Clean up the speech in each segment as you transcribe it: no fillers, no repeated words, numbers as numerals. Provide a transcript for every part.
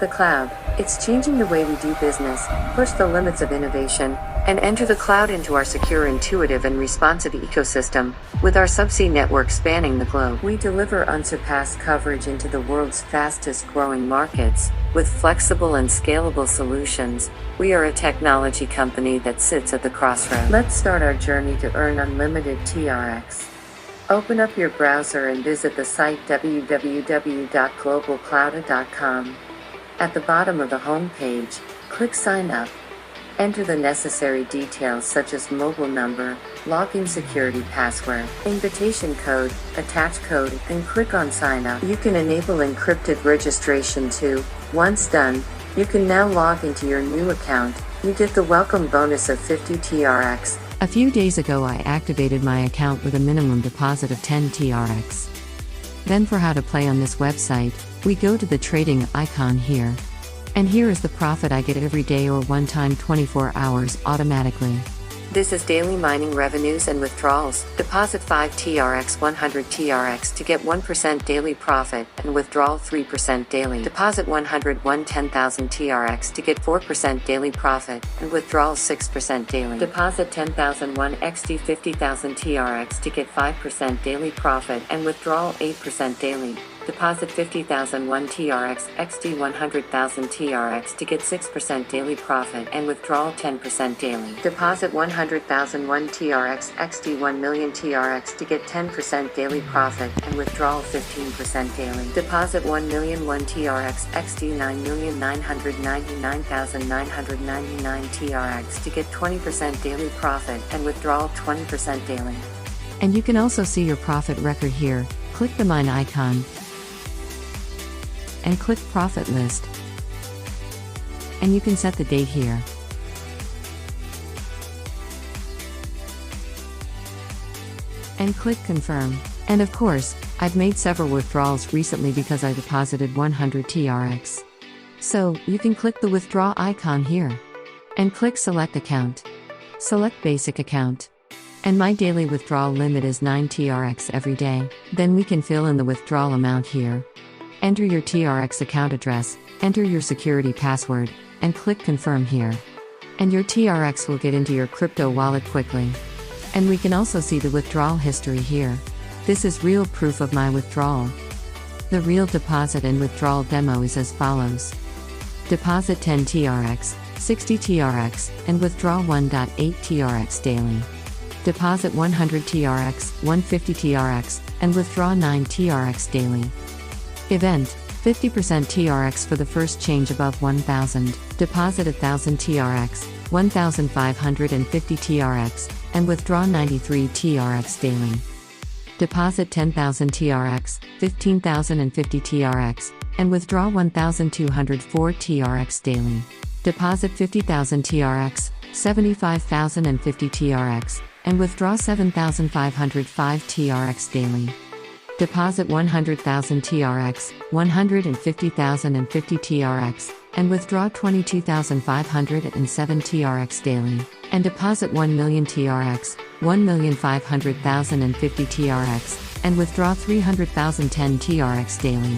The cloud, it's changing the way we do business, push the limits of innovation, and enter the cloud into our secure, intuitive, and responsive ecosystem. With our subsea network spanning the globe, we deliver unsurpassed coverage into the world's fastest growing markets. With flexible and scalable solutions, we are a technology company that sits at the crossroads. Let's start our journey to earn unlimited TRX. Open up your browser and visit the site www.globalclouda.com. At the bottom of the home page, click Sign Up. Enter the necessary details such as mobile number, login security password, invitation code, attach code, and click on Sign Up. You can enable encrypted registration too. Once done, you can now log into your new account. You get the welcome bonus of 50 TRX. A few days ago I activated my account with a minimum deposit of 10 TRX. Then for how to play on this website, we go to the trading icon here. And here is the profit I get every day or one time 24 hours automatically. This is daily mining revenues and withdrawals. Deposit 5 TRX 100 TRX to get 1% daily profit and withdrawal 3% daily. Deposit 101 10,000 TRX to get 4% daily profit and withdrawal 6% daily. Deposit 10,001 XD 50,000 TRX to get 5% daily profit and withdrawal 8% daily. Deposit 50,001 TRX XD 100,000 TRX to get 6% daily profit and withdrawal 10% daily. Deposit 100,001 TRX XD 1 million TRX to get 10% daily profit and withdrawal 15% daily. Deposit 1,000,001 TRX XD 9,999,999 TRX to get 20% daily profit and withdrawal 20% daily. And you can also see your profit record here. Click the mine icon and click profit list. And you can set the date here. And click confirm. And of course, I've made several withdrawals recently because I deposited 100 TRX. So, you can click the withdraw icon here. And click select account. Select basic account. And my daily withdrawal limit is 9 TRX every day. Then we can fill in the withdrawal amount here. Enter your TRX account address, enter your security password, and click confirm here. And your TRX will get into your crypto wallet quickly. And we can also see the withdrawal history here. This is real proof of my withdrawal. The real deposit and withdrawal demo is as follows. Deposit 10 TRX, 60 TRX, and withdraw 1.8 TRX daily. Deposit 100 TRX, 150 TRX, and withdraw 9 TRX daily. Event, 50% TRX for the first change above 1,000, deposit 1,000 TRX, 1,550 TRX, and withdraw 93 TRX daily. Deposit 10,000 TRX, 15,050 TRX, and withdraw 1,204 TRX daily. Deposit 50,000 TRX, 75,050 TRX, and withdraw 7,505 TRX daily. Deposit 100,000 TRX, 150,050 TRX, and withdraw 22,507 TRX daily. And deposit 1 million TRX, 1,500,050 TRX, and withdraw 300,010 TRX daily.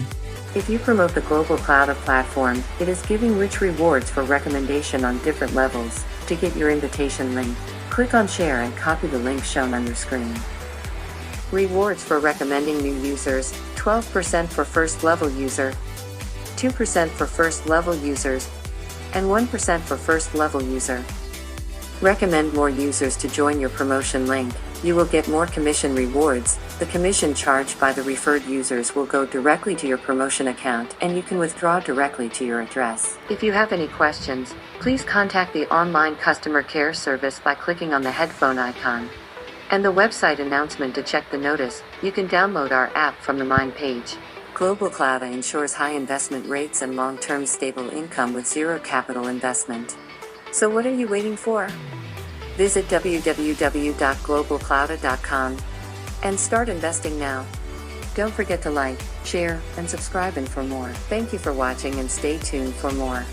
If you promote the Globalclouda platform, it is giving rich rewards for recommendation on different levels. To get your invitation link, click on share and copy the link shown on your screen. Rewards for recommending new users, 12% for first level user, 2% for first level users, and 1% for first level user. Recommend more users to join your promotion link. You will get more commission rewards. The commission charged by the referred users will go directly to your promotion account and you can withdraw directly to your address. If you have any questions, please contact the online customer care service by clicking on the headphone icon. And the website announcement to check the notice. You can download our app from the Mine page. Globalclouda ensures high investment rates and long-term stable income with zero capital investment. So what are you waiting for? Visit www.globalclouda.com and start investing now. Don't forget to like, share, and subscribe for more. Thank you for watching and stay tuned for more.